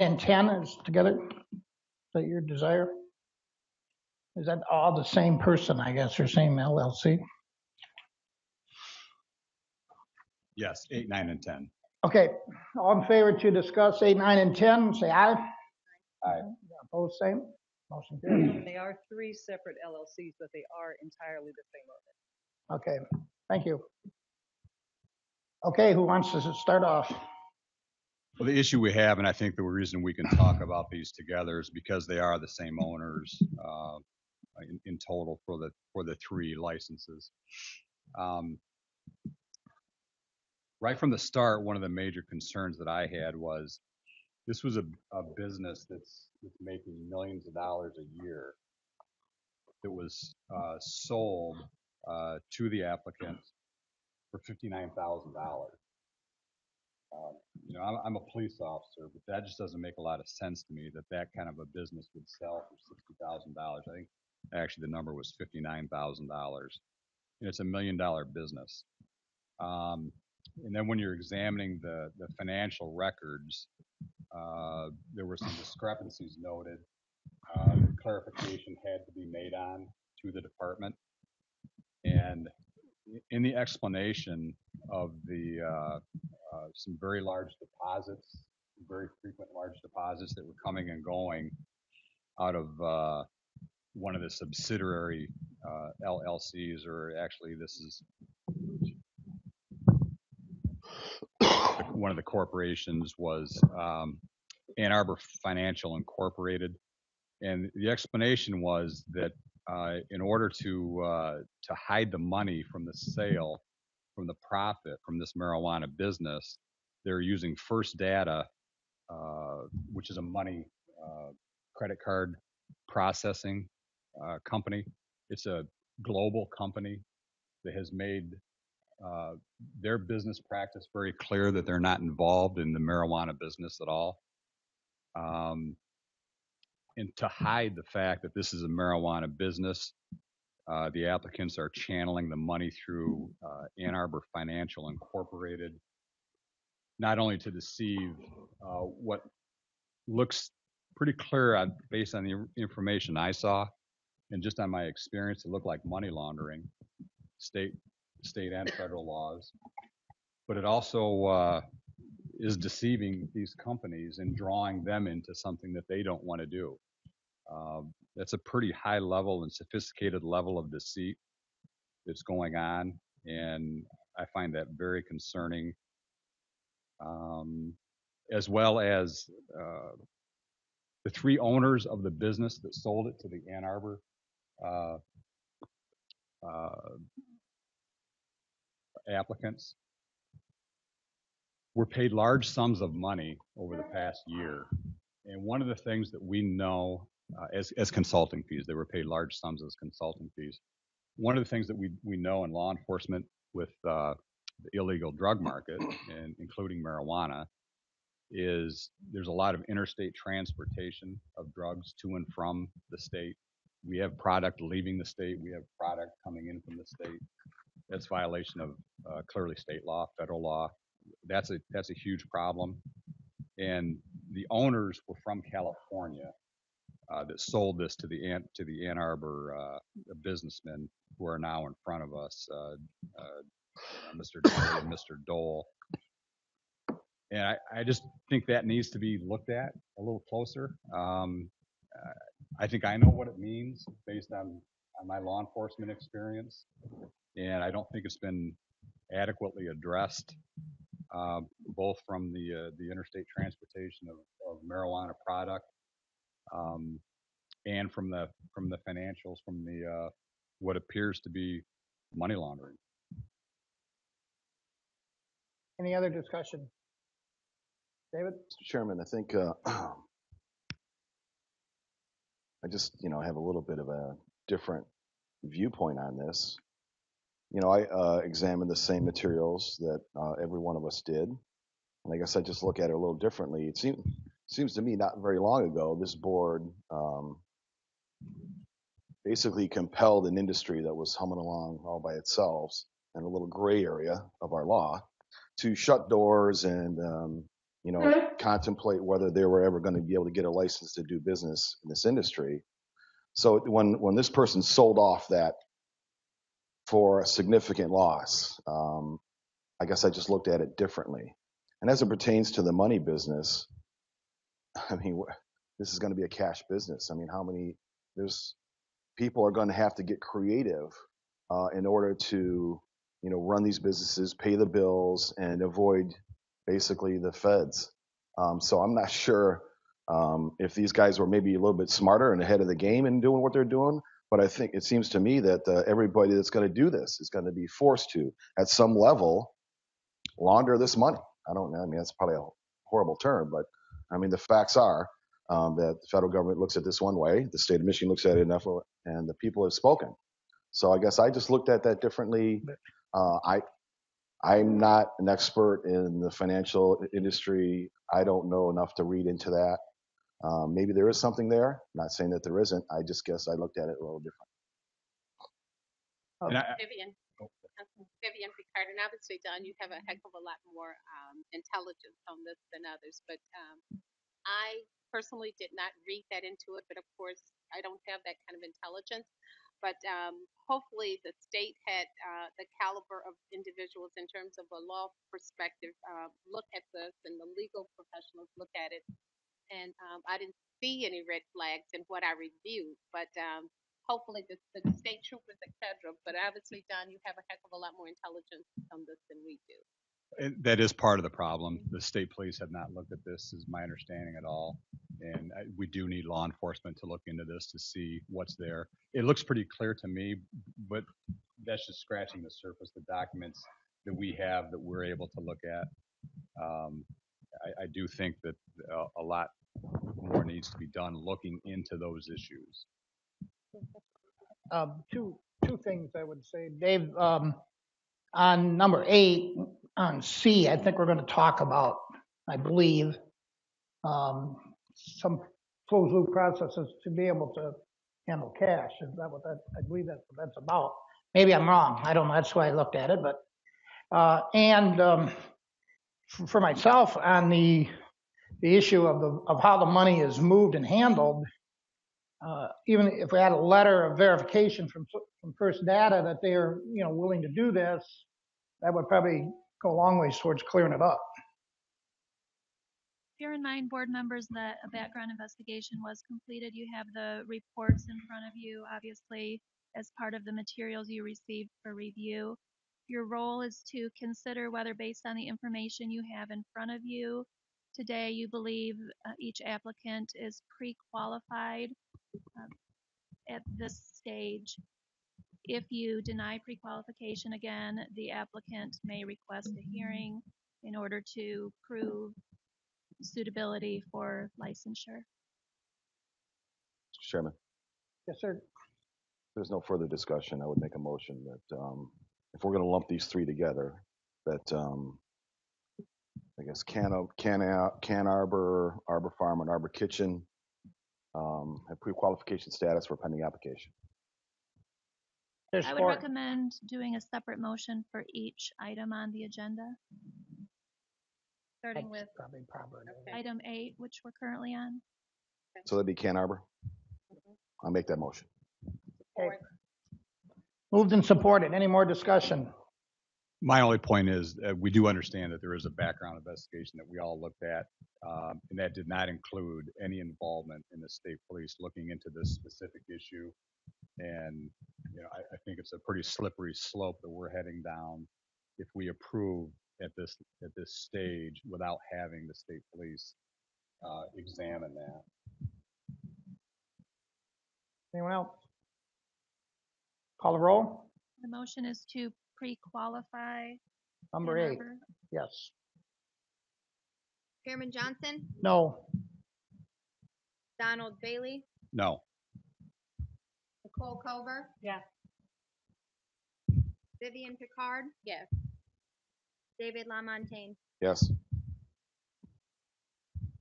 and 10 is together? Is that your desire? Is that all the same person, I guess, or same LLC? Yes, 8, 9, and 10. Okay, all in favor to discuss 8, 9, and 10, say aye. Aye. Opposed, same. Motion carries. They are 3 separate LLCs, but they are entirely the same owner. Okay, thank you. Okay, who wants to start off? Well, the issue we have, and I think the reason we can talk about these together is because they are the same owners in total for the 3 licenses. Right from the start, one of the major concerns that I had was this was a business that's making millions of dollars a year that was sold to the applicant for $59,000. I'm a police officer, but that just doesn't make a lot of sense to me that kind of a business would sell for $60,000. I think actually the number was $59,000. And it's $1 million business. And then when you're examining the financial records, there were some discrepancies noted. Clarification had to be made on to the department. And in the explanation of the some very large deposits, very frequent large deposits that were coming and going out of one of the subsidiary LLCs, or actually this is one of the corporations was Ann Arbor Financial Incorporated. And the explanation was that in order to hide the money from the sale, from the profit from this marijuana business, they're using First Data, which is a money credit card processing company. It's a global company that has made their business practice very clear that they're not involved in the marijuana business at all. And to hide the fact that this is a marijuana business, the applicants are channeling the money through Ann Arbor Financial Incorporated, not only to deceive what looks pretty clear based on the information I saw, and just on my experience, it looked like money laundering, state and federal laws, but it also is deceiving these companies and drawing them into something that they don't want to do. That's a pretty high level and sophisticated level of deceit that's going on, and I find that very concerning, as well as the 3 owners of the business that sold it to the Ann Arbor applicants were paid large sums of money over the past year. And one of the things that we know as consulting fees, they were paid large sums as consulting fees. One of the things that we know in law enforcement with the illegal drug market, and including marijuana, is there's a lot of interstate transportation of drugs to and from the state. We have product leaving the state. We have product coming in from the state. That's violation of clearly state law, federal law. That's a huge problem. And the owners were from California that sold this to the Ann Arbor businessmen who are now in front of us, Mr. Daly and Mr. Dole. And I just think that needs to be looked at a little closer. I think I know what it means based on my law enforcement experience, and I don't think it's been adequately addressed, both from the interstate transportation of marijuana product, and from the financials, from the what appears to be money laundering. Any other discussion? David? Chairman, I think I just, have a little bit of a different viewpoint on this. I examined the same materials that every one of us did, and I guess I just look at it a little differently. It seems to me not very long ago, this board basically compelled an industry that was humming along all by itself in a little gray area of our law to shut doors and contemplate whether they were ever going to be able to get a license to do business in this industry. So when this person sold off that for a significant loss, I guess I just looked at it differently. And as it pertains to the money business, I mean, this is going to be a cash business. I mean, there's people are going to have to get creative in order to, run these businesses, pay the bills, and avoid basically the feds. So I'm not sure if these guys were maybe a little bit smarter and ahead of the game in doing what they're doing. But I think it seems to me that everybody that's going to do this is going to be forced to, at some level, launder this money. I don't know. I mean, that's probably a horrible term, but I mean, the facts are that the federal government looks at this one way, the state of Michigan looks at it enough, and the people have spoken. So I guess I just looked at that differently. I'm not an expert in the financial industry. I don't know enough to read into that. Maybe there is something there. Not saying that there isn't. I just guess I looked at it a little different. Vivian Picard, and obviously, Don, you have a heck of a lot more intelligence on this than others, but I personally did not read that into it, but of course, I don't have that kind of intelligence. But hopefully the state had the caliber of individuals in terms of a law perspective look at this, and the legal professionals look at it. And I didn't see any red flags in what I reviewed, but hopefully the state troopers, etc. But obviously, Don, you have a heck of a lot more intelligence on this than we do. That is part of the problem. The state police have not looked at this, is my understanding at all. And we do need law enforcement to look into this to see what's there. It looks pretty clear to me, but that's just scratching the surface, the documents that we have that we're able to look at. I do think that a lot more needs to be done looking into those issues. Two things I would say, Dave. On number 8, on C, I think we're going to talk about, I believe, some closed loop processes to be able to handle cash. Is that what that? I believe that's what that's about. Maybe I'm wrong. I don't know. That's why I looked at it. But for myself, on the issue of how the money is moved and handled, even if we had a letter of verification from First Data that they are willing to do this, that would probably go a long ways towards clearing it up. Bear in mind, board members, that a background investigation was completed. You have the reports in front of you, obviously, as part of the materials you received for review. Your role is to consider whether, based on the information you have in front of you today, you believe each applicant is pre-qualified at this stage. If you deny pre-qualification, again, the applicant may request a hearing in order to prove suitability for licensure. Mr. Chairman. Yes, sir. If there's no further discussion, I would make a motion that if we're going to lump these three together, that I guess Can Arbor, Arbor Farm, and Arbor Kitchen have pre-qualification status for pending application. I would recommend doing a separate motion for each item on the agenda. Starting with item 8, which we're currently on. So that'd be Can Arbor. I'll make that motion. Okay. Moved and supported. Any more discussion? My only point is we do understand that there is a background investigation that we all looked at, and that did not include any involvement in the state police looking into this specific issue. And I think it's a pretty slippery slope that we're heading down if we approve at this stage without having the state police examine that. Anyone else? Call the roll. The motion is to pre-qualify. Number 8. Yes. Chairman Johnson, No. Donald Bailey, No. Nicole Culver, Yes. Vivian Picard, Yes. David LaMontagne. Yes.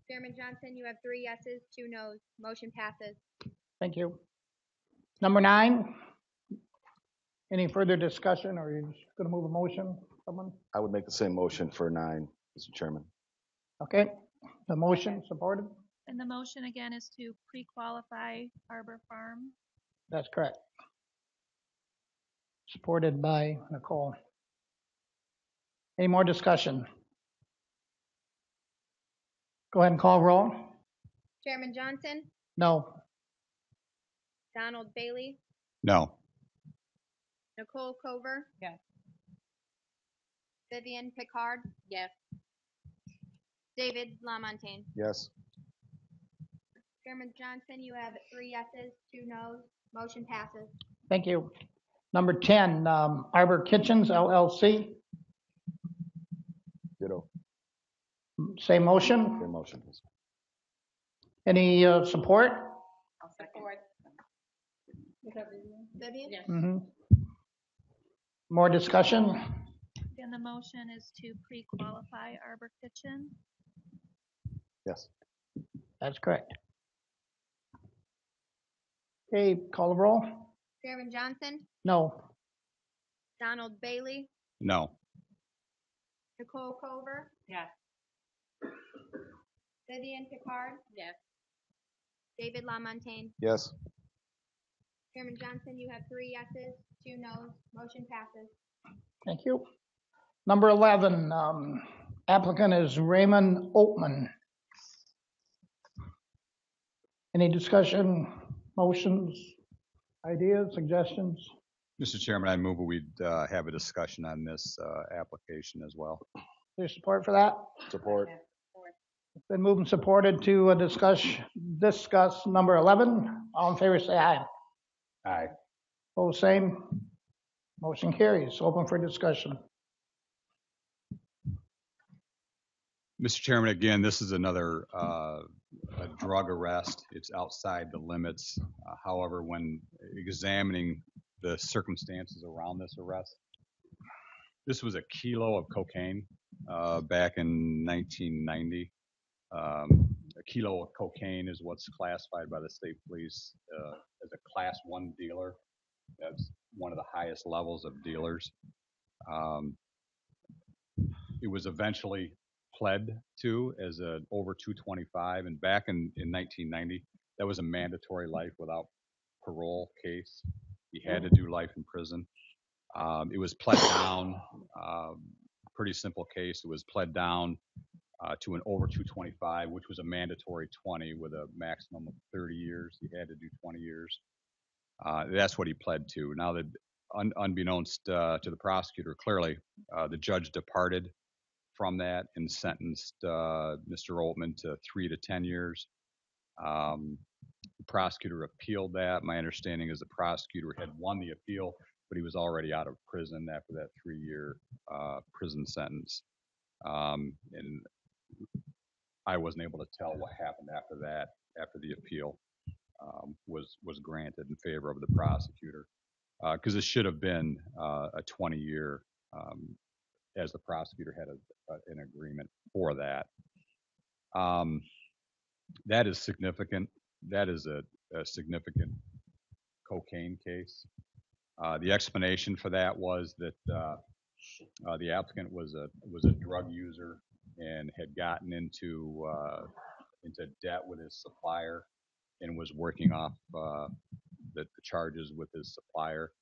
Chairman Johnson, you have 3 yeses, 2 noes. Motion passes. Thank you. Number 9. Any further discussion, or are you just going to move a motion? Someone? I would make the same motion for 9, Mr. Chairman. Okay, the motion supported? And the motion again is to pre-qualify Arbor Farm. That's correct. Supported by Nicole. Any more discussion? Go ahead and call roll. Chairman Johnson, No. Donald Bailey, No. Nicole Cover, Yes. Vivian Picard, Yes. David LaMontagne. Yes. Chairman Johnson, you have 3 yeses, 2 noes. Motion passes. Thank you. Number 10, Arbor Kitchens LLC. Ditto. Same motion. Same motion, please. Any support? I'll second. Support. Vivian? Yes. More discussion? And the motion is to pre-qualify Arbor Kitchen. Yes. That's correct. Okay, call the roll. Chairman Johnson, No. Donald Bailey, No. Nicole Cover, Yes. Vivian Picard, Yes. David LaMontagne. Yes. Chairman Johnson, you have 3 yeses, 2 noes. Motion passes. Thank you. Number 11, applicant is Raymond Oatman. Any discussion, motions, ideas, suggestions? Mr. Chairman, I move we'd have a discussion on this application as well. There's support for that? Support. It's been moved and supported to discuss number 11. All in favor, say aye. Aye. Opposed, same. Motion carries. Open for discussion. Mr. Chairman, again, this is another a drug arrest. It's outside the limits. However, when examining the circumstances around this arrest, this was a kilo of cocaine back in 1990. A kilo of cocaine is what's classified by the state police as a class 1 dealer. That's one of the highest levels of dealers. It was eventually pled to as an over 225, and back in 1990, that was a mandatory life without parole case. He had to do life in prison. It was pled down, pretty simple case. It was pled down to an over 225, which was a mandatory 20 with a maximum of 30 years. He had to do 20 years. That's what he pled to. Now, that unbeknownst to the prosecutor, clearly the judge departed from that and sentenced Mr. Oatman to 3 to 10 years. The prosecutor appealed that. My understanding is the prosecutor had won the appeal, but he was already out of prison after that 3-year prison sentence. And I wasn't able to tell what happened after that, after the appeal was granted in favor of the prosecutor, because it should have been a 20-year, as the prosecutor had an agreement for that. That is significant. That is a significant cocaine case. The explanation for that was that the applicant was a drug user and had gotten into debt with his supplier and was working off the charges with his supplier.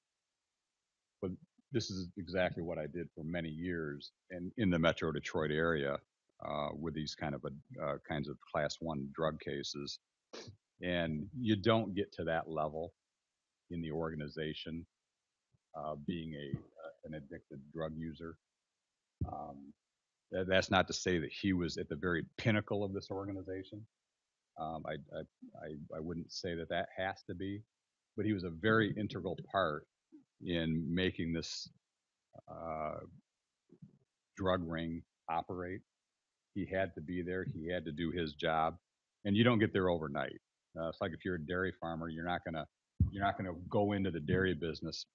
But this is exactly what I did for many years in the Metro Detroit area with these kinds of class 1 drug cases. And you don't get to that level in the organization being an addicted drug user. That's not to say that he was at the very pinnacle of this organization. I wouldn't say that has to be, but he was a very integral part in making this drug ring operate. He had to be there. He had to do his job, and you don't get there overnight. It's like if you're a dairy farmer, you're not gonna go into the dairy business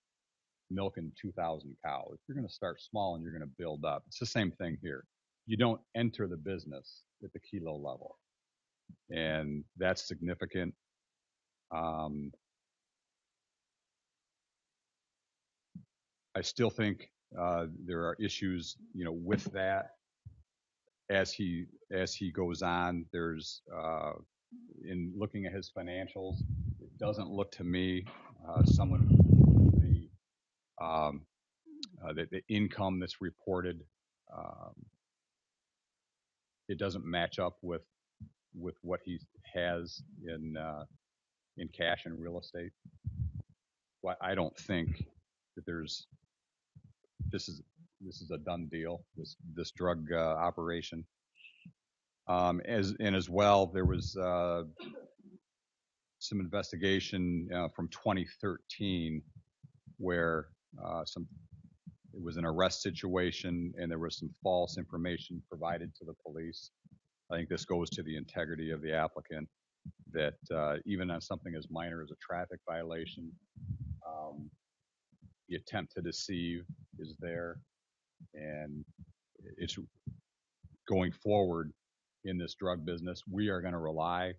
milking 2,000 cows. You're gonna start small and you're gonna build up. It's the same thing here. You don't enter the business at the kilo level, and that's significant. I still think there are issues, with that. as he goes on, there's in looking at his financials, it doesn't look to me someone the income that's reported, it doesn't match up with what he has in cash and real estate. Well, I don't think that this is a done deal, this drug operation. As well, there was some investigation from 2013 where it was an arrest situation and there was some false information provided to the police. I think this goes to the integrity of the applicant, that even on something as minor as a traffic violation, the attempt to deceive is there, and it's going forward in this drug business. We are going to rely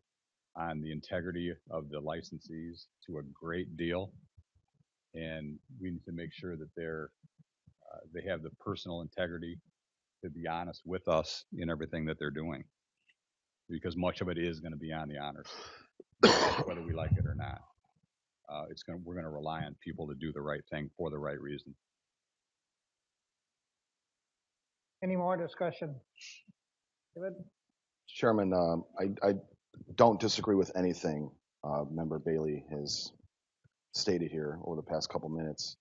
on the integrity of the licensees to a great deal, and we need to make sure that they have the personal integrity to be honest with us in everything that they're doing, because much of it is going to be on the honors, whether we like it or not. We're going to rely on people to do the right thing for the right reason. Any more discussion? David? Chairman, I don't disagree with anything Member Bailey has stated here over the past couple minutes.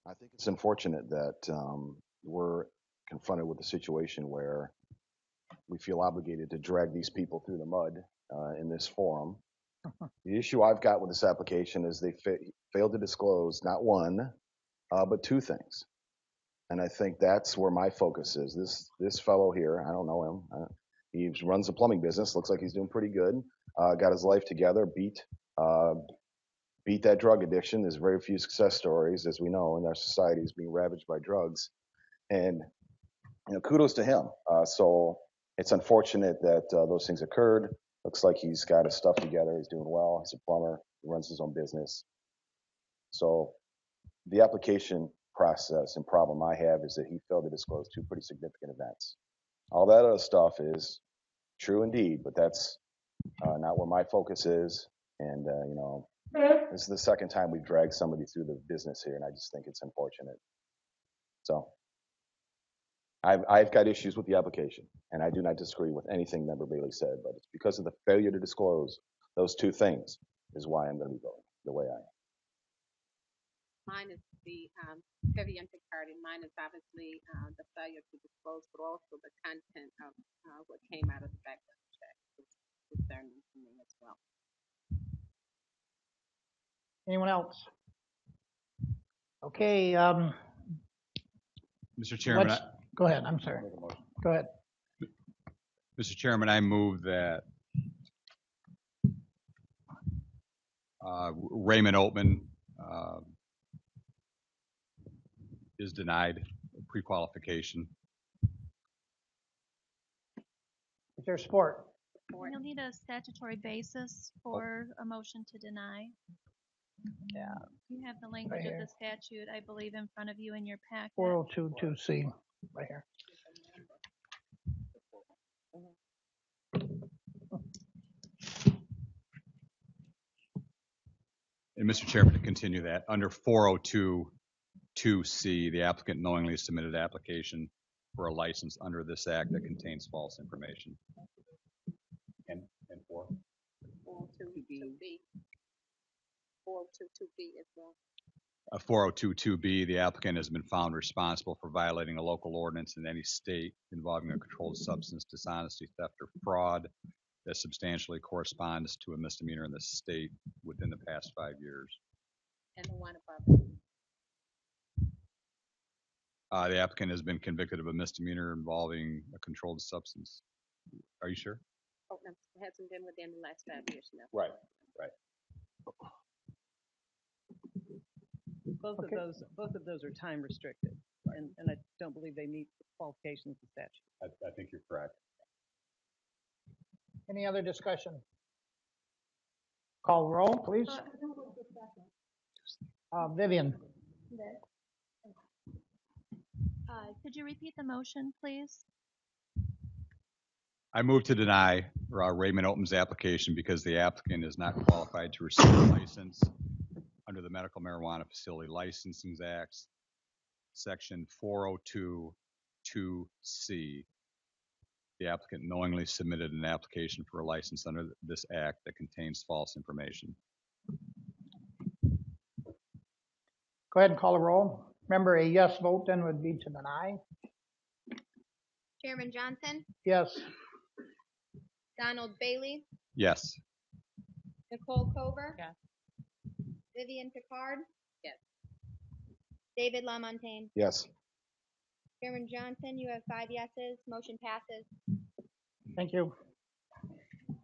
I think it's unfortunate that we're confronted with a situation where we feel obligated to drag these people through the mud in this forum. The issue I've got with this application is they failed to disclose not one, but two things. And I think that's where my focus is. This fellow here, I don't know him. He runs a plumbing business. Looks like he's doing pretty good. Got his life together. Beat that drug addiction. There's very few success stories, as we know, in our societies being ravaged by drugs. And kudos to him. So it's unfortunate that those things occurred. Looks like he's got his stuff together. He's doing well. He's a plumber. He runs his own business. So the application process and problem I have is that he failed to disclose two pretty significant events. All that other stuff is true indeed, but that's not where my focus is. And, this is the second time we've dragged somebody through the business here, and I just think it's unfortunate. So I've got issues with the application, and I do not disagree with anything Member Bailey said, but it's because of the failure to disclose those two things is why I'm going to be voting the way I am. Mine is the Vivian Picard, and mine is obviously the failure to disclose, but also the content of what came out of the background check is concerning to me as well. Anyone else? Okay. Mr. Chairman, Go ahead. I'm sorry. Go ahead. Mr. Chairman, I move that Raymond Oatman is denied pre-qualification. Is there support? You'll need a statutory basis for a motion to deny. Yeah. You have the language Right of here. the statute, I believe, in front of you in your packet. 4022C, right here. And Mr. Chairman, to continue that, under 4022C, the applicant knowingly submitted an application for a license under this act that contains false information. And 402B. 402B as well. 4022B, the applicant has been found responsible for violating a local ordinance in any state involving a controlled substance, dishonesty, theft, or fraud that substantially corresponds to a misdemeanor in the state within the past 5 years. And the one above it. The applicant has been convicted of a misdemeanor involving a controlled substance. Are you sure? Oh, no, it hasn't been within the last 5 years now. Right. Both Okay. of those are time restricted, and I don't believe they meet the qualifications of the statute. I think you're correct. Any other discussion? Call roll, please. Vivian. Could you repeat the motion, please? I move to deny Raymond Open's application because the applicant is not qualified to receive a license under the Medical Marijuana Facility Licensing Act, Section 402(2)(c). The applicant knowingly submitted an application for a license under this act that contains false information. Go ahead and call a roll. Remember, a yes vote then would be to deny. Chairman Johnson, Yes. Donald Bailey, Yes. Nicole Cover. Yes. Vivian Picard, Yes. David LaMontagne. Yes. Chairman Johnson, you have 5 yeses. Motion passes. Thank you.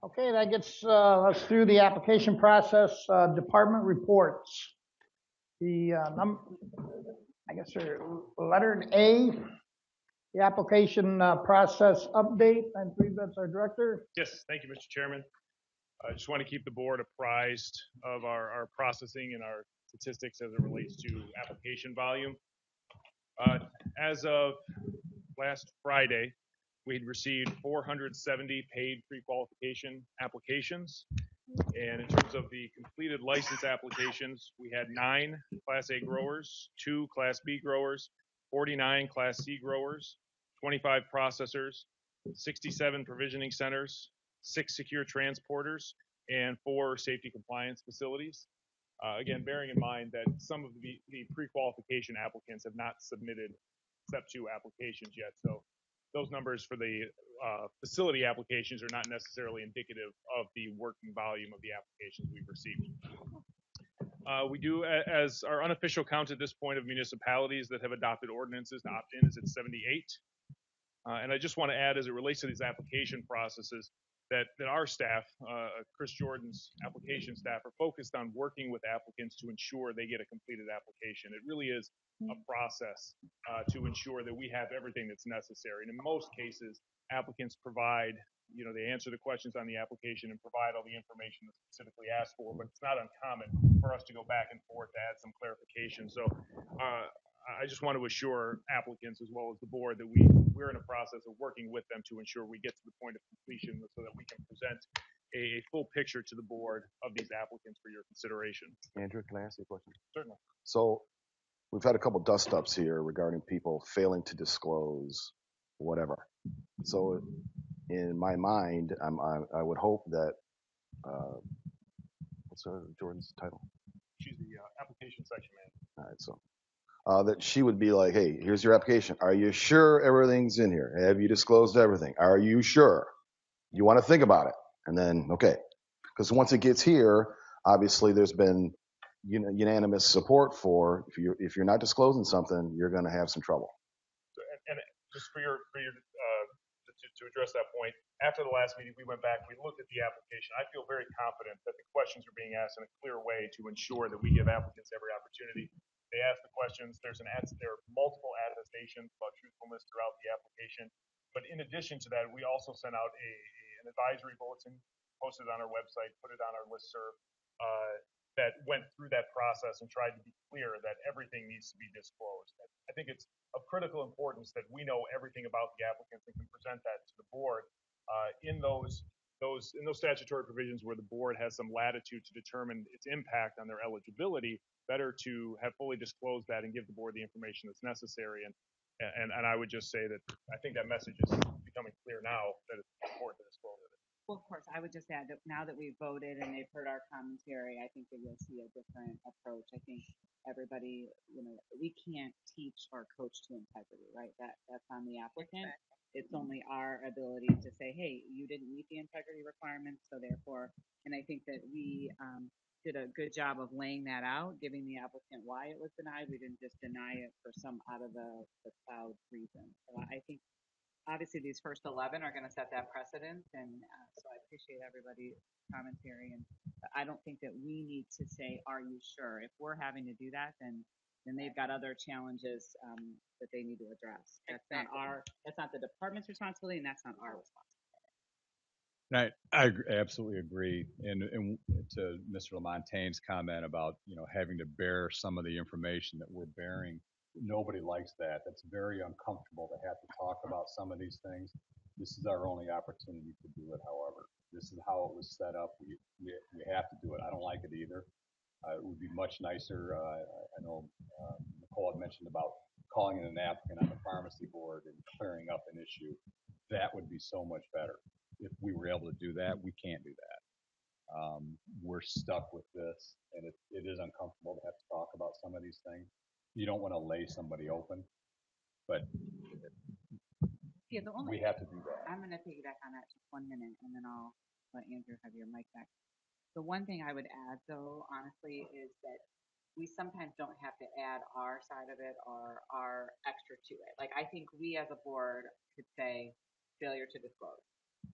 Okay, that gets us through the application process. Department reports. The I guess letter A, the application process update. I believe that's our director. Yes, thank you, Mr. Chairman. I just want to keep the board apprised of our processing and our statistics as it relates to application volume. As of last Friday, we had received 470 paid pre-qualification applications. And in terms of the completed license applications, we had 9 Class A growers, 2 Class B growers, 49 Class C growers, 25 processors, 67 provisioning centers, 6 secure transporters, and 4 safety compliance facilities. Again, bearing in mind that some of the pre-qualification applicants have not submitted Step 2 applications yet. So those numbers for the facility applications are not necessarily indicative of the working volume of the applications we've received. We do, as our unofficial count at this point of municipalities that have adopted ordinances to opt in is at 78. And I just want to add, as it relates to these application processes, that our staff, Chris Jordan's application staff, are focused on working with applicants to ensure they get a completed application. It really is a process to ensure that we have everything that's necessary. And in most cases, applicants provide, they answer the questions on the application and provide all the information that's specifically asked for, but it's not uncommon for us to go back and forth to add some clarification. So I just want to assure applicants as well as the board that we're in a process of working with them to ensure we get to the point of completion so that we can present a full picture to the board of these applicants for your consideration. Andrew, can I ask you a question? Certainly. So we've had a couple dust-ups here regarding people failing to disclose whatever. So in my mind, I would hope that, what's Jordan's title? She's the application section manager. All right, so that she would be like, hey, here's your application. Are you sure everything's in here? Have you disclosed everything? Are you sure? You want to think about it. And then, okay. Because once it gets here, obviously there's been unanimous support for if you're not disclosing something, you're going to have some trouble. So, and just for your to address that point, after the last meeting, we went back, we looked at the application. I feel very confident that the questions are being asked in a clear way to ensure that we give applicants every opportunity. They ask the questions. There are multiple attestations about truthfulness throughout the application. But in addition to that, we also sent out an advisory bulletin, posted on our website, put it on our listserv, that went through that process and tried to be clear that everything needs to be disclosed. I think it's of critical importance that we know everything about the applicants and can present that to the board in those statutory provisions where the board has some latitude to determine its impact on their eligibility. Better to have fully disclosed that and give the board the information that's necessary. And I would just say that I think that message is becoming clear now that it's important to disclose it. Well, of course, I would just add that now that we've voted and they've heard our commentary, I think that you'll see a different approach. I think everybody, we can't teach or coach to integrity, right? That's on the applicant. It's only our ability to say, hey, you didn't meet the integrity requirements, so therefore, and I think that we did a good job of laying that out, giving the applicant why it was denied. We didn't just deny it for some out of the cloud reason. So I think obviously these first 11 are going to set that precedent, and so I appreciate everybody's commentary. And I don't think that we need to say, "Are you sure?" If we're having to do that, then they've got other challenges that they need to address. That's not the department's responsibility, and that's not our responsibility. I absolutely agree. And to Mr. LaMontagne's comment about having to bear some of the information that we're bearing, nobody likes that. That's very uncomfortable to have to talk about some of these things. This is our only opportunity to do it. However, this is how it was set up. We have to do it. I don't like it either. It would be much nicer. I know Nicole had mentioned about calling in an applicant on the pharmacy board and clearing up an issue. That would be so much better. If we were able to do that, we can't do that. We're stuck with this, and it is uncomfortable to have to talk about some of these things. You don't want to lay somebody open, but Yeah, the only we have to do that. I'm going to piggyback on that just 1 minute, and then I'll let Andrew have your mic back. The one thing I would add, though, honestly, is that we sometimes don't have to add our side of it or our extra to it. Like, I think we as a board could say failure to disclose.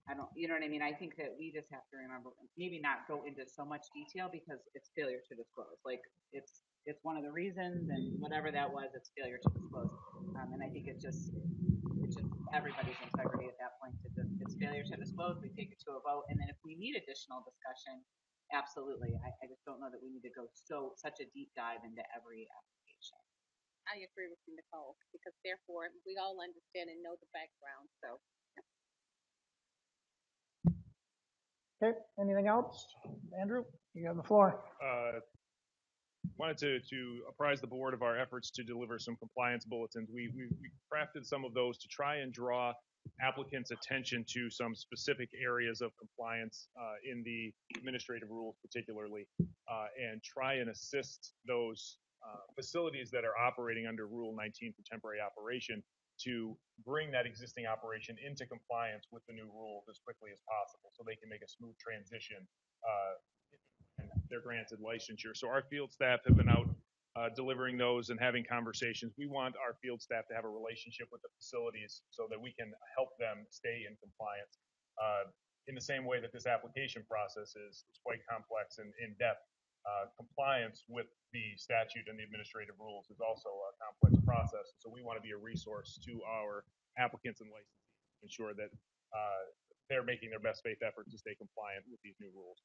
I don't, you know what I mean? I think that we just have to remember, maybe not go into so much detail because it's failure to disclose. Like, it's one of the reasons, and whatever that was, it's failure to disclose. And I think it's just everybody's integrity at that point to just, it's failure to disclose. We take it to a vote, and then if we need additional discussion, absolutely. I just don't know that we need to go such a deep dive into every application. I agree with you, Nicole, because therefore we all understand and know the background. So Okay, anything else? Andrew, you have the floor. Wanted to apprise the board of our efforts to deliver some compliance bulletins. We crafted some of those to try and draw applicants' attention to some specific areas of compliance in the administrative rules particularly, and try and assist those facilities that are operating under Rule 19 for temporary operation to bring that existing operation into compliance with the new rules as quickly as possible so they can make a smooth transition and they're granted licensure. So our field staff have been out delivering those and having conversations. We want our field staff to have a relationship with the facilities so that we can help them stay in compliance. In the same way that this application process is quite complex and in-depth, compliance with the statute and the administrative rules is also a complex process. So we want to be a resource to our applicants and licensees to ensure that they're making their best faith effort to stay compliant with these new rules.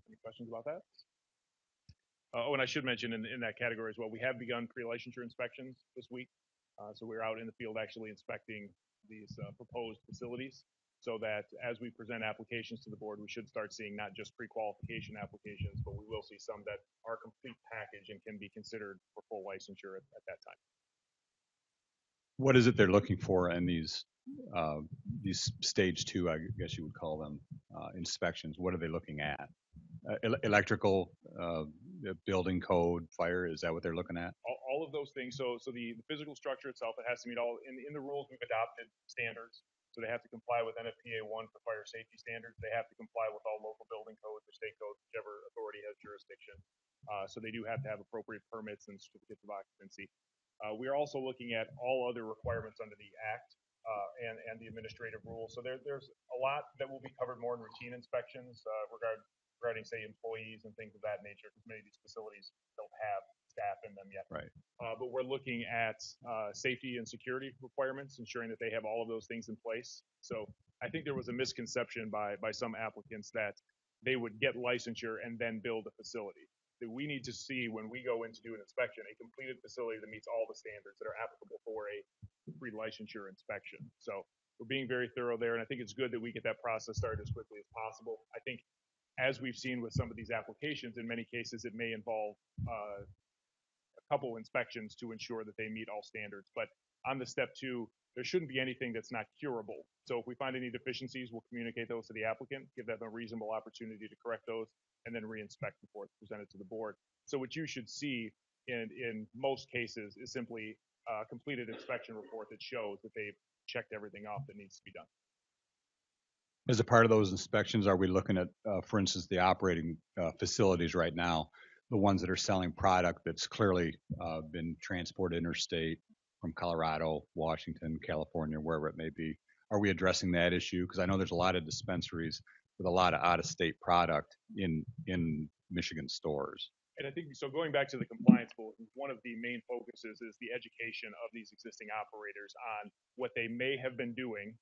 Any questions about that? Oh, and I should mention in that category as well, we have begun pre-licensure inspections this week. So we're out in the field actually inspecting these proposed facilities so that as we present applications to the board, we should start seeing not just pre-qualification applications, but we will see some that are complete package and can be considered for full licensure at that time. What is it they're looking for in these stage 2, I guess you would call them, inspections? What are they looking at? Electrical, building code, fire, is that what they're looking at? All of those things. So the physical structure itself, it has to meet all, in the rules we've adopted standards. So they have to comply with NFPA 1 for fire safety standards. They have to comply with all local building codes or state codes, whichever authority has jurisdiction. So they do have to have appropriate permits and certificates of occupancy. We are also looking at all other requirements under the Act and the administrative rules. So there's a lot that will be covered more in routine inspections regarding, say, employees and things of that nature, because many of these facilities don't have staff in them yet. Right. But we're looking at safety and security requirements, ensuring that they have all of those things in place. So I think there was a misconception by some applicants that they would get licensure and then build a facility. That we need to see when we go in to do an inspection, a completed facility that meets all the standards that are applicable for a pre-licensure inspection. So we're being very thorough there, and I think it's good that we get that process started as quickly as possible. I think as we've seen with some of these applications, in many cases it may involve a couple inspections to ensure that they meet all standards. But on the step 2, there shouldn't be anything that's not curable. So if we find any deficiencies, we'll communicate those to the applicant, give them a reasonable opportunity to correct those, and then re-inspect before it's presented to the board. So what you should see in most cases is simply a completed inspection report that shows that they've checked everything off that needs to be done. As a part of those inspections, are we looking at, for instance, the operating facilities right now, the ones that are selling product that's clearly been transported interstate from Colorado, Washington, California, wherever it may be? Are we addressing that issue? Because I know there's a lot of dispensaries with a lot of out-of-state product in Michigan stores. And I think, so going back to the compliance bulletin, one of the main focuses is the education of these existing operators on what they may have been doing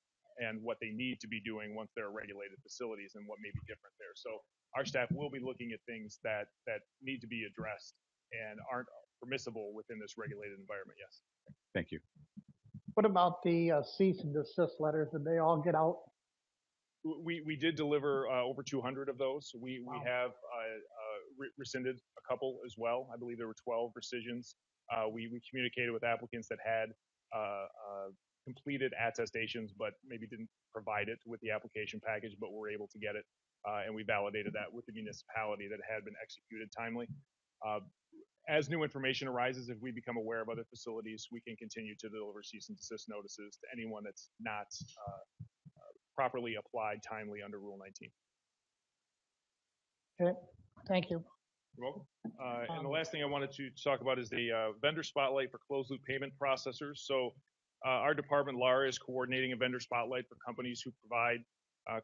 and what they need to be doing once they're regulated facilities and what may be different there. So our staff will be looking at things that need to be addressed and aren't permissible within this regulated environment, yes. Thank you. What about the cease and desist letters? Did they all get out? We did deliver over 200 of those. We Wow. have rescinded a couple as well. I believe there were 12 rescissions. We communicated with applicants that had completed attestations, but maybe didn't provide it with the application package, but were able to get it, and we validated that with the municipality that it had been executed timely. As new information arises, if we become aware of other facilities, we can continue to deliver cease and desist notices to anyone that's not properly applied timely under Rule 19. Okay, thank you. You're welcome. And the last thing I wanted to talk about is the vendor spotlight for closed loop payment processors. So our department, Laura, is coordinating a vendor spotlight for companies who provide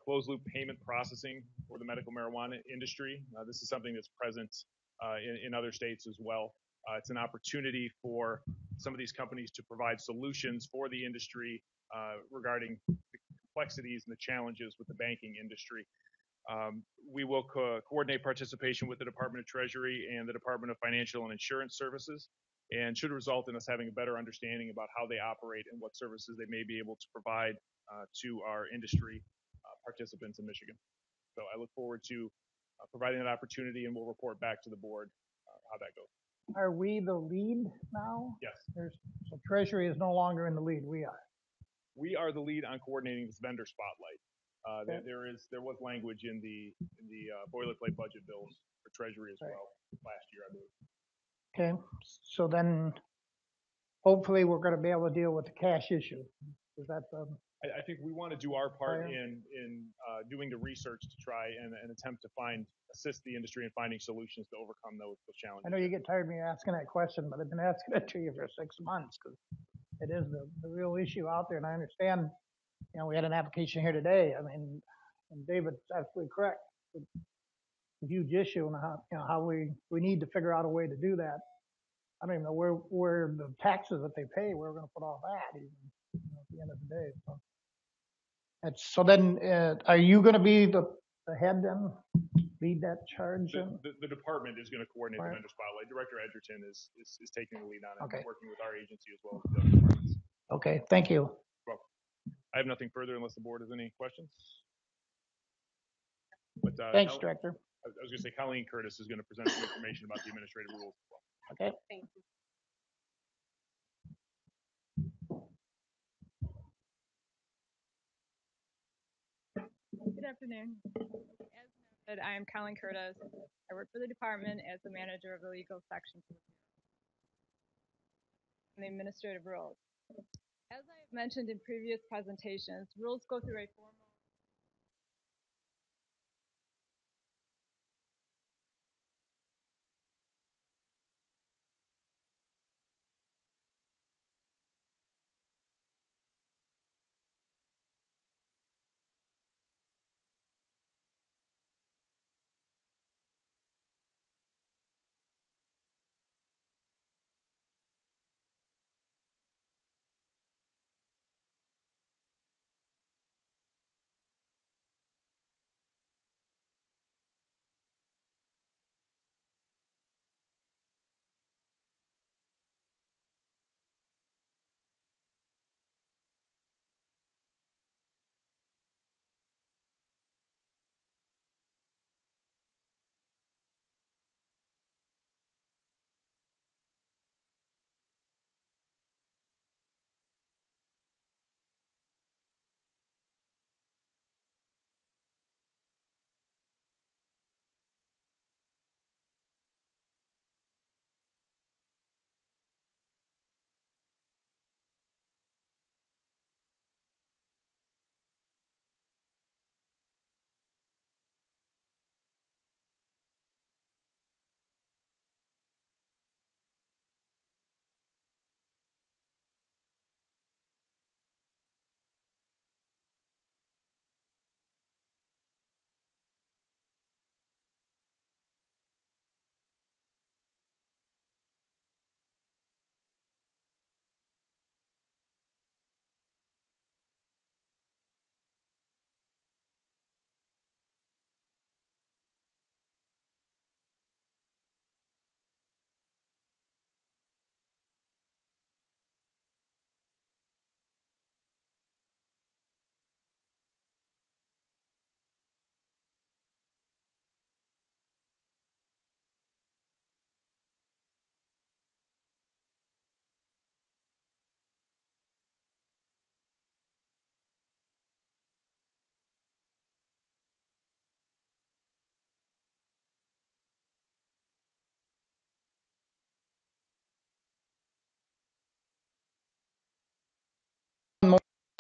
closed loop payment processing for the medical marijuana industry. This is something that's present in other states as well. It's an opportunity for some of these companies to provide solutions for the industry regarding the complexities and the challenges with the banking industry. We will coordinate participation with the Department of Treasury and the Department of Financial and Insurance Services, and should result in us having a better understanding about how they operate and what services they may be able to provide to our industry participants in Michigan. So I look forward to providing that opportunity, and we'll report back to the board how that goes. Are we the lead now? Yes. So Treasury is no longer in the lead, we are. We are the lead on coordinating this vendor spotlight. Okay. There was language in the boilerplate budget bills for Treasury as well last year, I believe. Okay, so then hopefully we're going to be able to deal with the cash issue. Is that the? I think we want to do our part in doing the research to try and attempt to assist the industry in finding solutions to overcome those challenges. I know you get tired of me asking that question, but I've been asking it to you for 6 months because it is the real issue out there. And I understand, we had an application here today. I mean, and David's absolutely correct. It's a huge issue, and how we need to figure out a way to do that. I don't even know where the taxes that they pay, where we're going to put all that even, at the end of the day. So then, are you going to be the head then? Lead that charge? The department is going to coordinate the vendor spotlight. Director Edgerton is taking the lead on it, okay. Working with our agency as well as the other departments. Okay, thank you. Well, I have nothing further unless the board has any questions. But, thanks, Director. I was going to say Colleen Curtis is going to present some information about the administrative rules as well. Okay. Thank you. Good afternoon. As noted, I am Colleen Curtis. I work for the department as the manager of the legal section and the administrative rules. As I have mentioned in previous presentations, rules go through a formal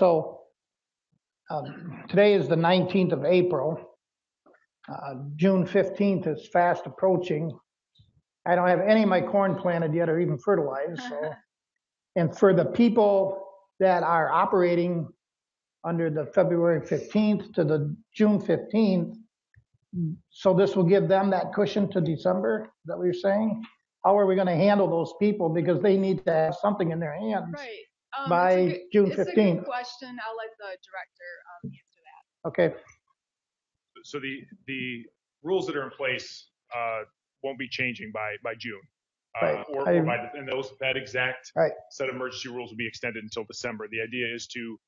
So today is the 19th of April. June 15th is fast approaching. I don't have any of my corn planted yet or even fertilized. So, and for the people that are operating under the February 15th to the June 15th, so this will give them that cushion to December. Is that what you're saying? How are we going to handle those people because they need to have something in their hands Right. by June 15th? It's a good question. I'll let the director answer that. Okay. So the rules that are in place won't be changing by June. Right. And that exact Right. set of emergency rules will be extended until December. The idea is to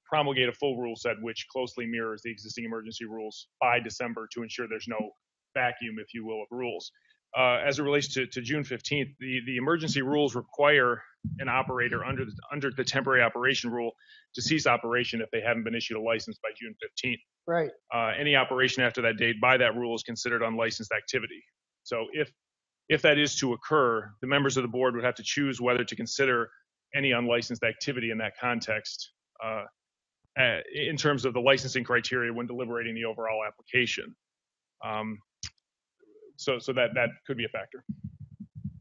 promulgate a full rule set which closely mirrors the existing emergency rules by December to ensure there's no vacuum, if you will, of rules. As it relates to June 15th, the emergency rules require an operator under the temporary operation rule to cease operation if they haven't been issued a license by June 15th. Right. Any operation after that date by that rule is considered unlicensed activity. So if that is to occur, the members of the board would have to choose whether to consider any unlicensed activity in that context in terms of the licensing criteria when deliberating the overall application. So that could be a factor.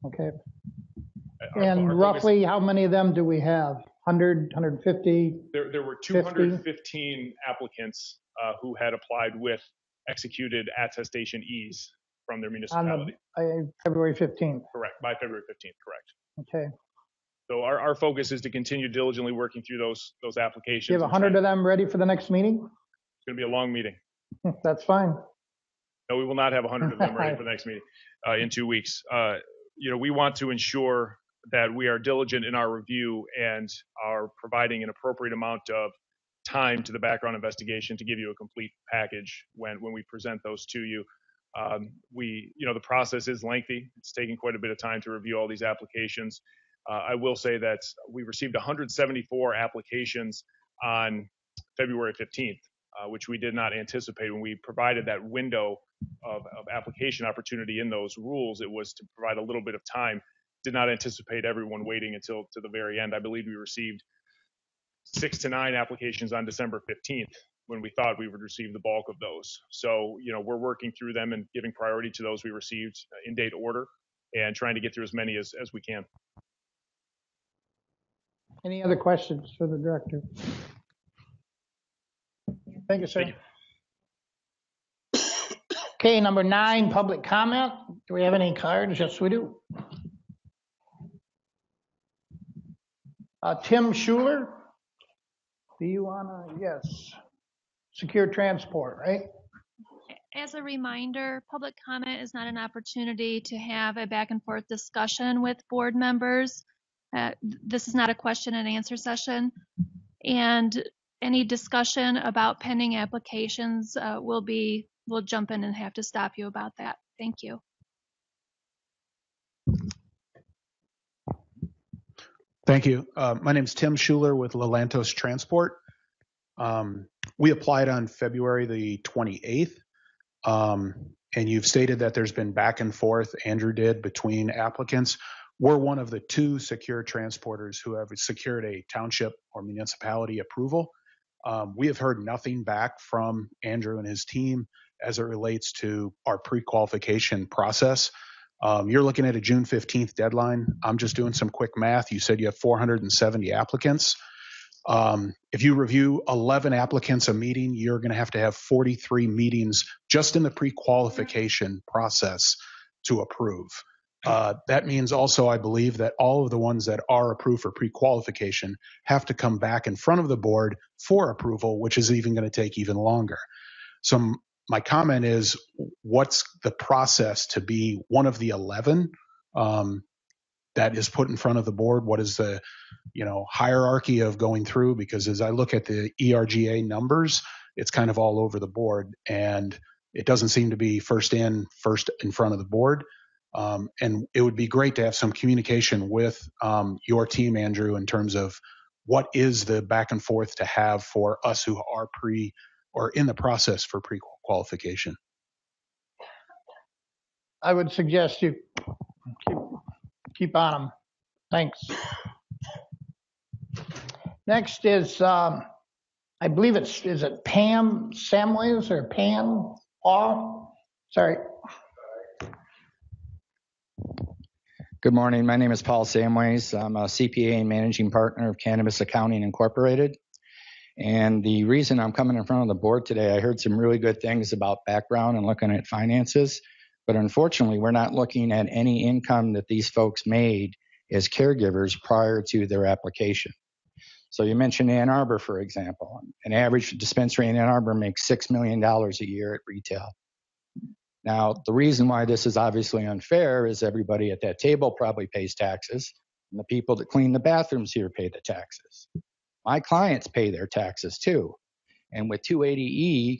Okay. And roughly how many of them do we have? 100, 150? There were 215 applicants who had applied with executed attestation E's from their municipality. On February 15th. Correct, by February 15th, correct. Okay. So our focus is to continue diligently working through those applications. You have 100 of them ready for the next meeting? It's going to be a long meeting. That's fine. No, we will not have 100 of them ready for the next meeting in 2 weeks. We want to ensure that we are diligent in our review and are providing an appropriate amount of time to the background investigation to give you a complete package when we present those to you. The process is lengthy. It's taking quite a bit of time to review all these applications. I will say that we received 174 applications on February 15th, which we did not anticipate when we provided that window of application opportunity in those rules. It was to provide a little bit of time. Did not anticipate everyone waiting until to the very end. I believe we received 6 to 9 applications on December 15th when we thought we would receive the bulk of those. So, we're working through them and giving priority to those we received in date order and trying to get through as many as we can. Any other questions for the director? Thank you, sir. Thank you. Okay, number 9, public comment. Do we have any cards? Yes, we do. Tim Schuler. Do you want to? Yes. Secure transport, right? As a reminder, public comment is not an opportunity to have a back and forth discussion with board members. This is not a question and answer session. And any discussion about pending applications we'll jump in and have to stop you about that. Thank you. Thank you. My name is Tim Schuler with Lalantos Transport. We applied on February the 28th, and you've stated that there's been back and forth, Andrew did, between applicants. We're one of the 2 secure transporters who have secured a township or municipality approval. We have heard nothing back from Andrew and his team as it relates to our pre-qualification process. You're looking at a June 15th deadline. I'm just doing some quick math. You said you have 470 applicants. If you review 11 applicants a meeting, you're going to have 43 meetings just in the pre-qualification process to approve. That means also, I believe, that all of the ones that are approved for pre-qualification have to come back in front of the board for approval, which is even going to take even longer. So my comment is, what's the process to be one of the 11 that is put in front of the board? What is the hierarchy of going through? Because as I look at the ERGA numbers, it's kind of all over the board, and it doesn't seem to be first in front of the board. And it would be great to have some communication with your team, Andrew, in terms of what is the back and forth to have for us who are in the process for pre-qualification. I would suggest you keep on them. Thanks. Next is, I believe is it Pam Samways or Pam Paul? Sorry. Good morning. My name is Paul Samways. I'm a CPA and managing partner of Cannabis Accounting Incorporated. And the reason I'm coming in front of the board today, I heard some really good things about background and looking at finances, but unfortunately, we're not looking at any income that these folks made as caregivers prior to their application. So you mentioned Ann Arbor, for example. An average dispensary in Ann Arbor makes $6 million a year at retail. Now, the reason why this is obviously unfair is everybody at that table probably pays taxes, and the people that clean the bathrooms here pay the taxes. My clients pay their taxes too. And with 280E,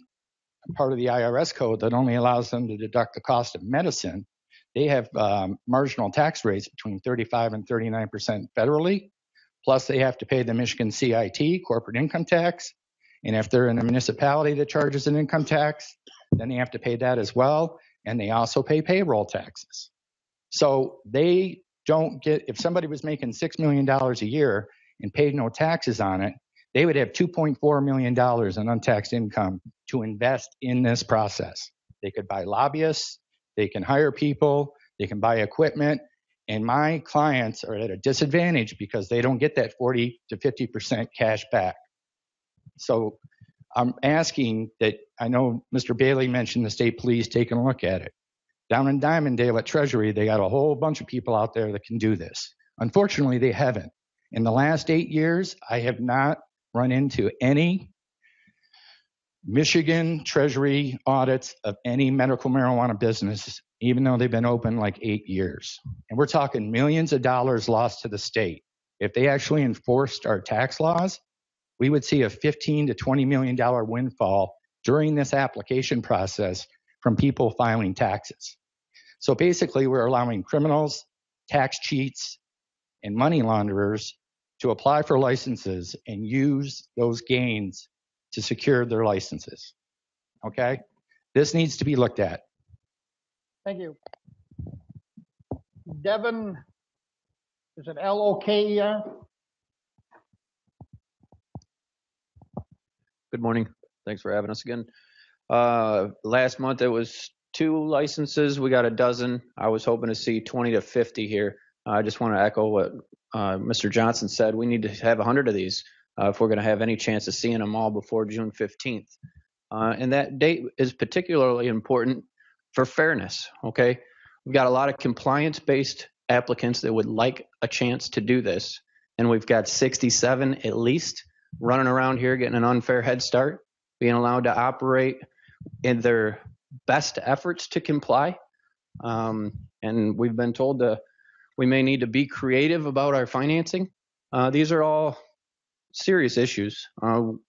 part of the IRS code that only allows them to deduct the cost of medicine, they have marginal tax rates between 35 and 39% federally, plus they have to pay the Michigan CIT, corporate income tax. And if they're in a municipality that charges an income tax, then they have to pay that as well. And they also pay payroll taxes. So they don't get, if somebody was making $6 million a year and paid no taxes on it, they would have $2.4 million in untaxed income to invest in this process. They could buy lobbyists, they can hire people, they can buy equipment, and my clients are at a disadvantage because they don't get that 40 to 50% cash back. So I'm asking that, I know Mr. Bailey mentioned the state police taking a look at it. Down in Diamonddale at Treasury, they got a whole bunch of people out there that can do this. Unfortunately, they haven't. In the last 8 years, I have not run into any Michigan Treasury audits of any medical marijuana business, even though they've been open like 8 years. And we're talking millions of dollars lost to the state. If they actually enforced our tax laws, we would see a $15 to $20 million windfall during this application process from people filing taxes. So basically, we're allowing criminals, tax cheats, and money launderers to apply for licenses and use those gains to secure their licenses. Okay? This needs to be looked at. Thank you. Devin, is it L-O-K-E-R? Good morning. Thanks for having us again. Last month it was 2 licenses. We got a dozen. I was hoping to see 20 to 50 here. I just want to echo what Mr. Johnson said. We need to have 100 of these if we're going to have any chance of seeing them all before June 15th. And that date is particularly important for fairness, okay? We've got a lot of compliance-based applicants that would like a chance to do this, and we've got 67 at least running around here getting an unfair head start, being allowed to operate in their best efforts to comply. And we've been told that we may need to be creative about our financing. These are all serious issues.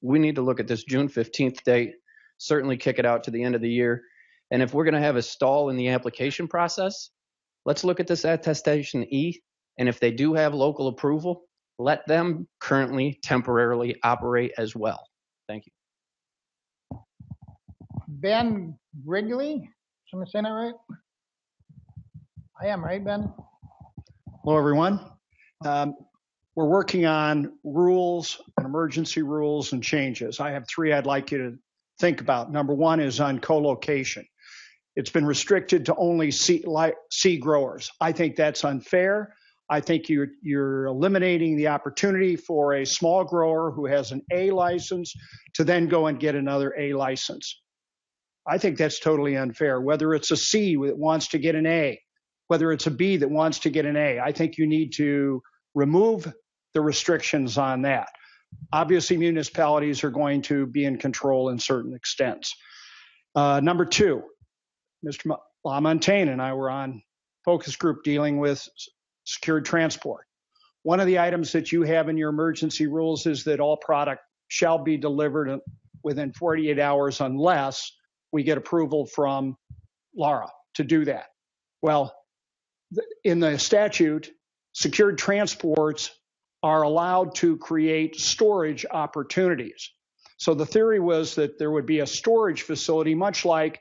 We need to look at this June 15th date, certainly kick it out to the end of the year. And if we're going to have a stall in the application process, let's look at this attestation E. And if they do have local approval, let them currently temporarily operate as well. Thank you. Ben Wrigley, am I saying that right? I am, right, Ben? Hello, everyone. We're working on rules, emergency rules, and changes. I have 3 I'd like you to think about. Number 1 is on co-location. It's been restricted to only C growers. I think that's unfair. I think you're eliminating the opportunity for a small grower who has an A license to then go and get another A license. I think that's totally unfair. Whether it's a C that wants to get an A, whether it's a B that wants to get an A, I think you need to remove the restrictions on that. Obviously, municipalities are going to be in control in certain extents. Number 2, Mr. LaMontagne and I were on focus group dealing with secured transport. One of the items that you have in your emergency rules is that all product shall be delivered within 48 hours unless we get approval from Laura to do that. Well, in the statute, secured transports are allowed to create storage opportunities. So the theory was that there would be a storage facility, much like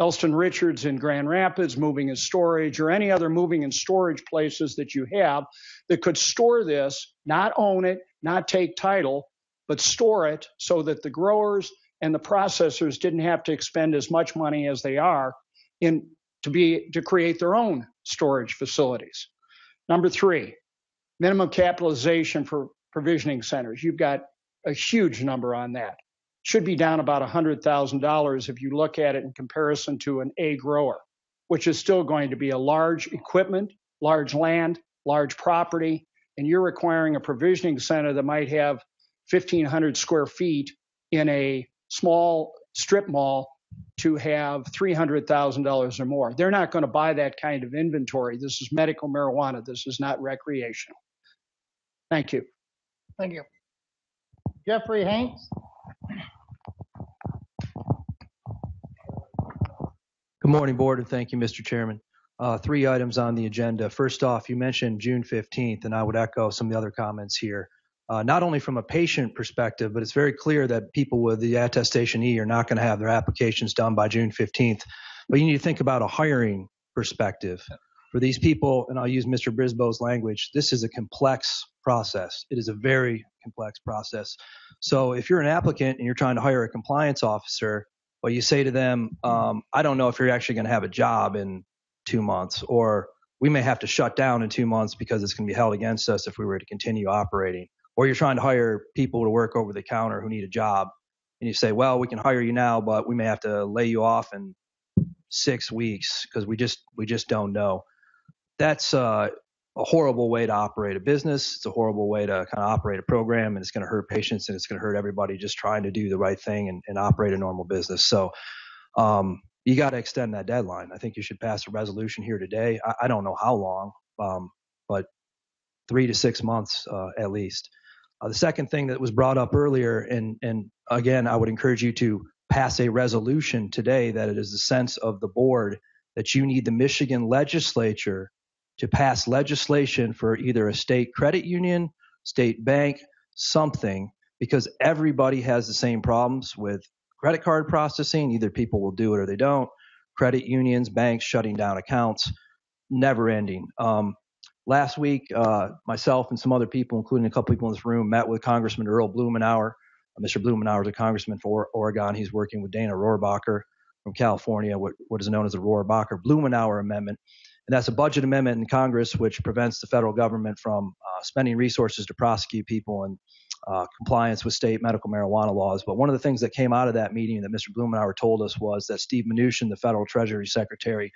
Elston Richards in Grand Rapids, moving and storage, or any other moving and storage places that you have that could store this, not own it, not take title, but store it so that the growers and the processors didn't have to expend as much money as they are to create their own storage facilities. Number 3, minimum capitalization for provisioning centers. You've got a huge number on that. Should be down about $100,000 if you look at it in comparison to an A grower, which is still going to be a large equipment, large land, large property, and you're requiring a provisioning center that might have 1,500 square feet in a small strip mall to have $300,000 or more. They're not going to buy that kind of inventory. This is medical marijuana. This is not recreational. Thank you. Thank you. Jeffrey Hanks. Good morning, Board, and thank you, Mr. Chairman. 3 items on the agenda. First off, you mentioned June 15th, and I would echo some of the other comments here. Not only from a patient perspective, but it's very clear that people with the attestation E are not going to have their applications done by June 15th. But you need to think about a hiring perspective. For these people, and I'll use Mr. Brisbo's language, this is a complex process. It is a very complex process. So if you're an applicant and you're trying to hire a compliance officer, well, you say to them, I don't know if you're actually going to have a job in 2 months, or we may have to shut down in 2 months because it's going to be held against us if we were to continue operating. Or you're trying to hire people to work over the counter who need a job, and you say, well, we can hire you now, but we may have to lay you off in 6 weeks because we just don't know. That's a horrible way to operate a business. It's a horrible way to kind of operate a program, and it's going to hurt patients, and it's going to hurt everybody just trying to do the right thing and operate a normal business. So you got to extend that deadline. I think you should pass a resolution here today. I don't know how long, but 3 to 6 months at least. The second thing that was brought up earlier, and again, I would encourage you to pass a resolution today that it is the sense of the board that you need the Michigan legislature to pass legislation for either a state credit union, state bank, something, because everybody has the same problems with credit card processing. Either people will do it or they don't. Credit unions, banks shutting down accounts, never ending. Last week, myself and some other people, including a couple people in this room, met with Congressman Earl Blumenauer. Mr. Blumenauer is a congressman for Oregon. He's working with Dana Rohrabacher from California, what is known as the Rohrabacher-Blumenauer Amendment. And that's a budget amendment in Congress which prevents the federal government from spending resources to prosecute people in compliance with state medical marijuana laws. But one of the things that came out of that meeting that Mr. Blumenauer told us was that Steve Mnuchin, the federal Treasury Secretary,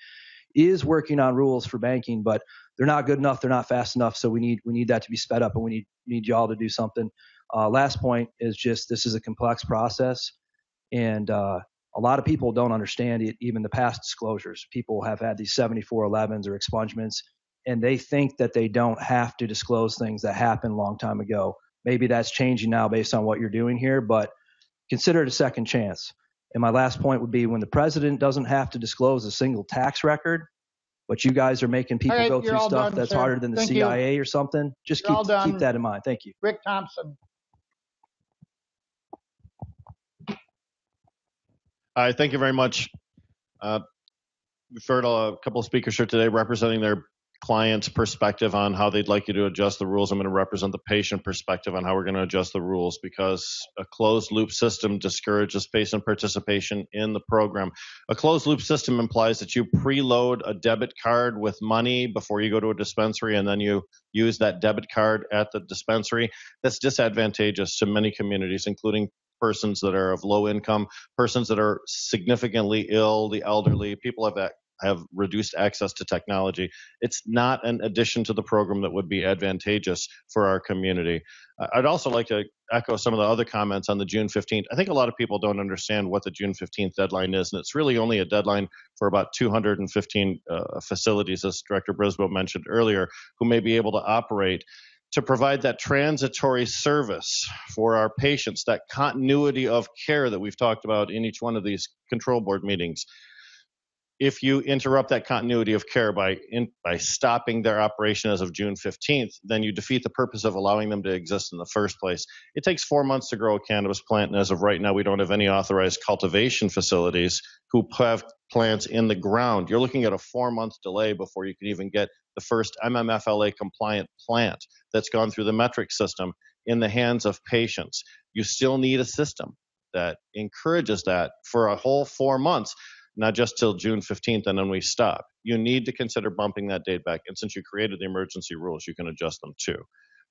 is working on rules for banking, but they're not good enough. They're not fast enough. So we need that to be sped up, and we need y'all to do something. Last point is just this is a complex process, and a lot of people don't understand it, even the past disclosures. People have had these 7411s or expungements, and they think that they don't have to disclose things that happened a long time ago. Maybe that's changing now based on what you're doing here, but consider it a second chance. And my last point would be when the president doesn't have to disclose a single tax record, but you guys are making people go through stuff that's harder than the CIA or something, just keep that in mind. Thank you. Rick Thompson. Hi, thank you very much. We've heard a couple of speakers here today representing their client's perspective on how they'd like you to adjust the rules. I'm going to represent the patient perspective on how we're going to adjust the rules, because a closed loop system discourages patient participation in the program. A closed loop system implies that you preload a debit card with money before you go to a dispensary, and then you use that debit card at the dispensary. That's disadvantageous to many communities, including persons that are of low income, persons that are significantly ill, the elderly, people have reduced access to technology. It's not an addition to the program that would be advantageous for our community. I'd also like to echo some of the other comments on the June 15th. I think a lot of people don't understand what the June 15th deadline is, and it's really only a deadline for about 215 facilities, as Director Brisboe mentioned earlier, who may be able to operate to provide that transitory service for our patients, that continuity of care that we've talked about in each one of these control board meetings. If you interrupt that continuity of care by stopping their operation as of June 15th, then you defeat the purpose of allowing them to exist in the first place. It takes 4 months to grow a cannabis plant, and as of right now, we don't have any authorized cultivation facilities who have plants in the ground. You're looking at a 4-month delay before you can even get the first MMFLA compliant plant that's gone through the metric system. in the hands of patients. You still need a system that encourages that for a whole 4 months, not just till June 15th and then we stop. You need to consider bumping that date back. And since you created the emergency rules, you can adjust them too.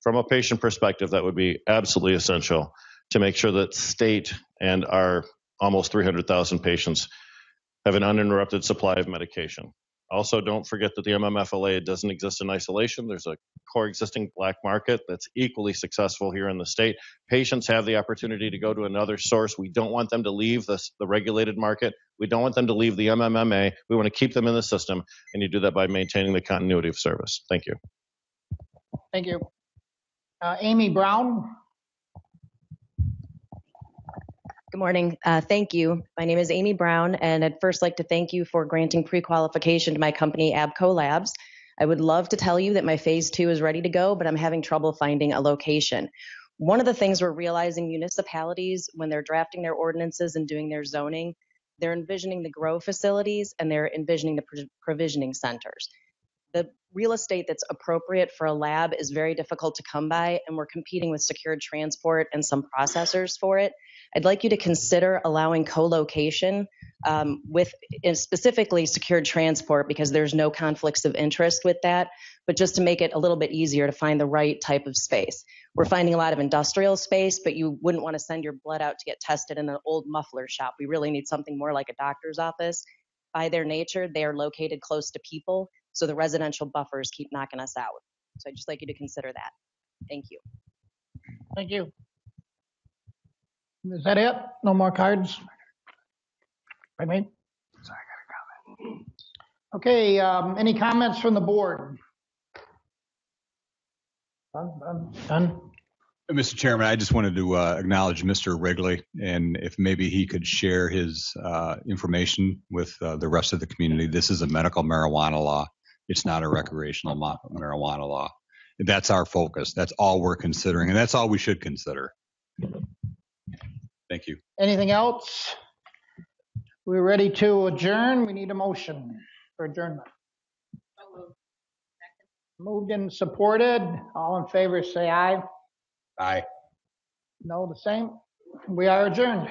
From a patient perspective, that would be absolutely essential to make sure that state and our almost 300,000 patients have an uninterrupted supply of medication. Also, don't forget that the MMFLA doesn't exist in isolation. There's a coexisting black market that's equally successful here in the state. Patients have the opportunity to go to another source. We don't want them to leave the regulated market. We don't want them to leave the MMMA. We want to keep them in the system, and you do that by maintaining the continuity of service. Thank you. Thank you. Amy Brown. Good morning. Thank you. My name is Amy Brown, and I'd first like to thank you for granting pre-qualification to my company, ABKO Labs. I would love to tell you that my phase 2 is ready to go, but I'm having trouble finding a location. One of the things we're realizing, municipalities, when they're drafting their ordinances and doing their zoning, they're envisioning the grow facilities and they're envisioning the provisioning centers. The real estate that's appropriate for a lab is very difficult to come by, and we're competing with secured transport and some processors for it. I'd like you to consider allowing co-location with specifically secured transport, because there's no conflicts of interest with that, but just to make it a little bit easier to find the right type of space. We're finding a lot of industrial space, but you wouldn't want to send your blood out to get tested in an old muffler shop. We really need something more like a doctor's office. By their nature, they are located close to people, so the residential buffers keep knocking us out. So I'd just like you to consider that. Thank you. Thank you. Is that it? No more cards? I mean, sorry, I got a comment. Okay, any comments from the board? Done? Mr. Chairman, I just wanted to acknowledge Mr. Wrigley, and if maybe he could share his information with the rest of the community. This is a medical marijuana law. It's not a recreational marijuana law. That's our focus. That's all we're considering, and that's all we should consider. Thank you. Anything else? We're ready to adjourn. We need a motion for adjournment. Moved and supported. All in favor say aye. Aye. No, the same. We are adjourned.